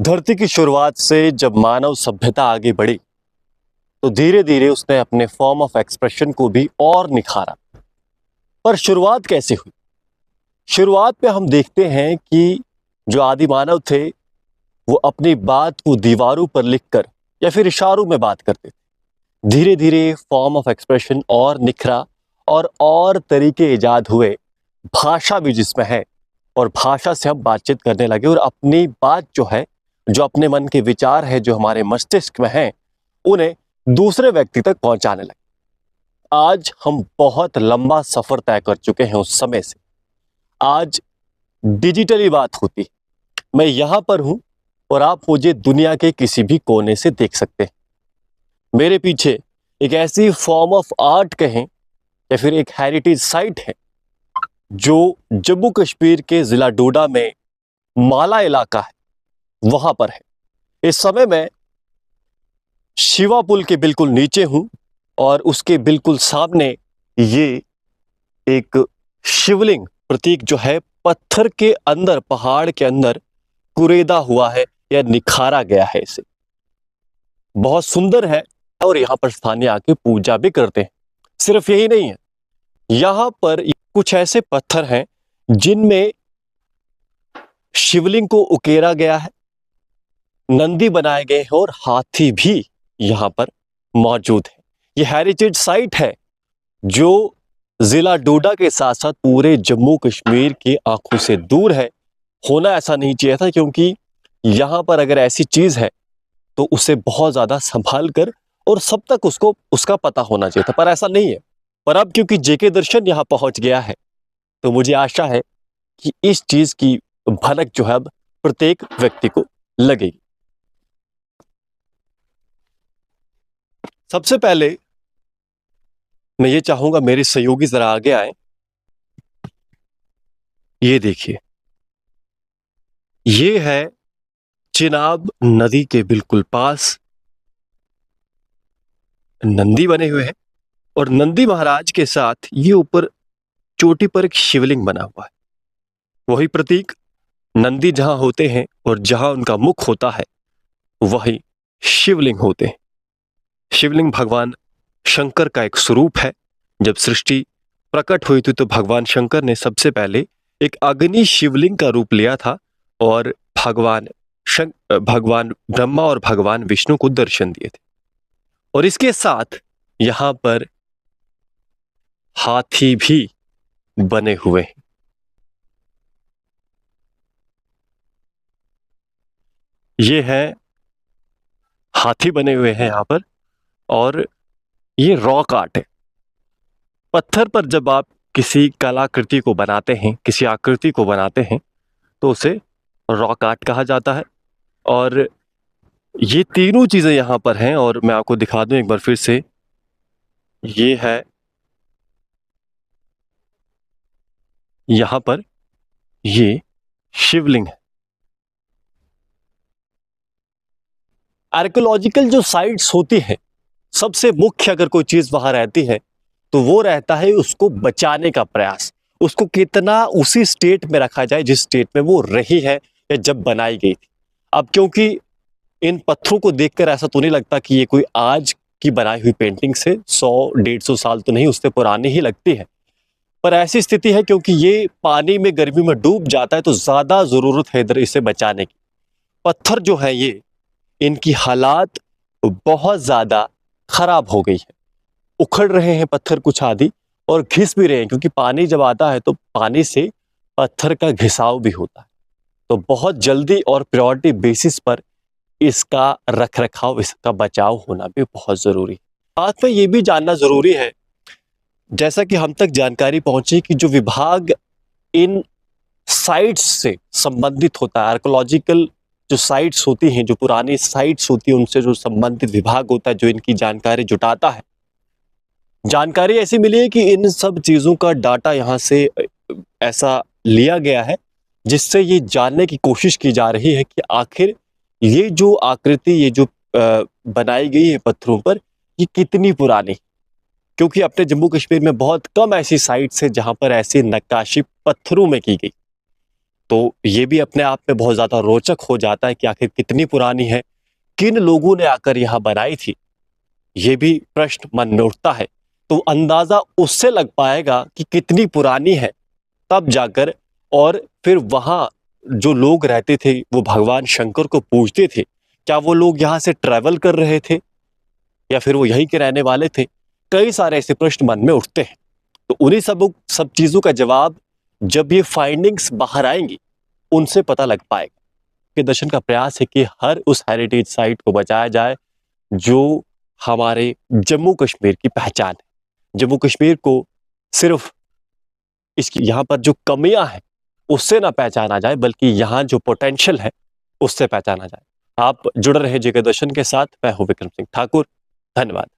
धरती की शुरुआत से जब मानव सभ्यता आगे बढ़ी तो धीरे धीरे उसने अपने फॉर्म ऑफ एक्सप्रेशन को भी और निखारा। पर शुरुआत कैसे हुई? शुरुआत में हम देखते हैं कि जो आदि मानव थे वो अपनी बात को दीवारों पर लिखकर या फिर इशारों में बात करते थे। धीरे धीरे फॉर्म ऑफ एक्सप्रेशन और निखरा और तरीके इजाद हुए। भाषा भी जिसमें है और भाषा से हम बातचीत करने लगे और अपनी बात जो है, जो अपने मन के विचार है, जो हमारे मस्तिष्क में हैं, उन्हें दूसरे व्यक्ति तक पहुंचाने लगे। आज हम बहुत लंबा सफर तय कर चुके हैं उस समय से। आज डिजिटली बात होती है। मैं यहां पर हूं और आप मुझे दुनिया के किसी भी कोने से देख सकते हैं। मेरे पीछे एक ऐसी फॉर्म ऑफ आर्ट कहें या फिर एक हेरिटेज साइट है जो जम्मू कश्मीर के जिला डोडा में माला इलाका है, वहां पर है। इस समय मैं शिवा पुल के बिल्कुल नीचे हूं और उसके बिल्कुल सामने ये एक शिवलिंग प्रतीक जो है पत्थर के अंदर, पहाड़ के अंदर कुरेदा हुआ है या निखारा गया है। इसे बहुत सुंदर है और यहाँ पर स्थानीय आके पूजा भी करते हैं। सिर्फ यही नहीं है, यहाँ पर कुछ ऐसे पत्थर हैं जिनमें शिवलिंग को उकेरा गया है, नंदी बनाए गए हैं और हाथी भी यहाँ पर मौजूद है। ये हेरिटेज साइट है जो जिला डोडा के साथ साथ पूरे जम्मू कश्मीर की आंखों से दूर है। होना ऐसा नहीं चाहिए था, क्योंकि यहाँ पर अगर ऐसी चीज है तो उसे बहुत ज्यादा संभाल कर और सब तक उसका पता होना चाहिए था, पर ऐसा नहीं है। पर अब क्योंकि जेके दर्शन यहाँ पहुंच गया है तो मुझे आशा है कि इस चीज की भनक जो है अब प्रत्येक व्यक्ति को लगेगी। सबसे पहले मैं ये चाहूंगा मेरे सहयोगी जरा आगे आए। ये देखिए, ये है चिनाब नदी के बिल्कुल पास नंदी बने हुए हैं और नंदी महाराज के साथ ये ऊपर चोटी पर एक शिवलिंग बना हुआ है। वही प्रतीक नंदी जहां होते हैं और जहां उनका मुख होता है वही शिवलिंग होते हैं। शिवलिंग भगवान शंकर का एक स्वरूप है। जब सृष्टि प्रकट हुई थी तो भगवान शंकर ने सबसे पहले एक अग्नि शिवलिंग का रूप लिया था और भगवान ब्रह्मा और भगवान विष्णु को दर्शन दिए थे। और इसके साथ यहां पर हाथी भी बने हुए हैं। ये है हाथी बने हुए हैं यहां पर, और ये रॉक आर्ट है। पत्थर पर जब आप किसी कलाकृति को बनाते हैं, किसी आकृति को बनाते हैं तो उसे रॉक आर्ट कहा जाता है। और ये तीनों चीजें यहां पर हैं और मैं आपको दिखा दूं एक बार फिर से। ये है यहां पर ये शिवलिंग है। आर्कियोलॉजिकल जो साइट्स होती है, सबसे मुख्य अगर कोई चीज वहां रहती है तो वो रहता है उसको बचाने का प्रयास। उसको कितना उसी स्टेट में रखा जाए जिस स्टेट में वो रही है या जब बनाई गई थी। अब क्योंकि इन पत्थरों को देखकर ऐसा तो नहीं लगता कि ये कोई आज की बनाई हुई पेंटिंग से 100-150 साल तो नहीं, उससे पुरानी ही लगती है। पर ऐसी स्थिति है क्योंकि ये पानी में गर्मी में डूब जाता है तो ज्यादा जरूरत है इधर इसे बचाने की। पत्थर जो है ये, इनकी हालात बहुत ज्यादा खराब हो गई है। उखड़ रहे हैं पत्थर कुछ आदि और घिस भी रहे हैं, क्योंकि पानी जब आता है तो पानी से पत्थर का घिसाव भी होता है। तो बहुत जल्दी और प्रायोरिटी बेसिस पर इसका रखरखाव, इसका बचाव होना भी बहुत जरूरी है। साथ में ये भी जानना जरूरी है, जैसा कि हम तक जानकारी पहुंची, कि जो विभाग इन साइट्स से संबंधित होता है, आर्कियोलॉजिकल जो साइट्स होती हैं, जो पुरानी साइट्स होती हैं, उनसे जो संबंधित विभाग होता है जो इनकी जानकारी जुटाता है, जानकारी ऐसी मिली है कि इन सब चीजों का डाटा यहाँ से ऐसा लिया गया है जिससे ये जानने की कोशिश की जा रही है कि आखिर ये जो आकृति, ये जो बनाई गई है पत्थरों पर, ये कितनी पुरानी। क्योंकि अपने जम्मू कश्मीर में बहुत कम ऐसी साइट्स है जहां पर ऐसी नक्काशी पत्थरों में की गई। तो ये भी अपने आप में बहुत ज्यादा रोचक हो जाता है कि आखिर कितनी पुरानी है, किन लोगों ने आकर यहां बनाई थी, ये भी प्रश्न मन में उठता है। तो अंदाजा उससे लग पाएगा कि कितनी पुरानी है तब जाकर, और फिर वहां जो लोग रहते थे वो भगवान शंकर को पूजते थे, क्या वो लोग यहां से ट्रैवल कर रहे थे या फिर वो यहीं के रहने वाले थे? कई सारे ऐसे प्रश्न मन में उठते हैं। तो उन्हीं सब चीजों का जवाब जब ये फाइंडिंग्स बाहर आएंगी उनसे पता लग पाएगा। कि दर्शन का प्रयास है कि हर उस हेरिटेज साइट को बचाया जाए जो हमारे जम्मू कश्मीर की पहचान है। जम्मू कश्मीर को सिर्फ इसकी यहाँ पर जो कमियां हैं उससे ना पहचाना जाए, बल्कि यहाँ जो पोटेंशियल है उससे पहचाना जाए। आप जुड़ रहे जेके दर्शन के साथ, मैं हूं विक्रम सिंह ठाकुर। धन्यवाद।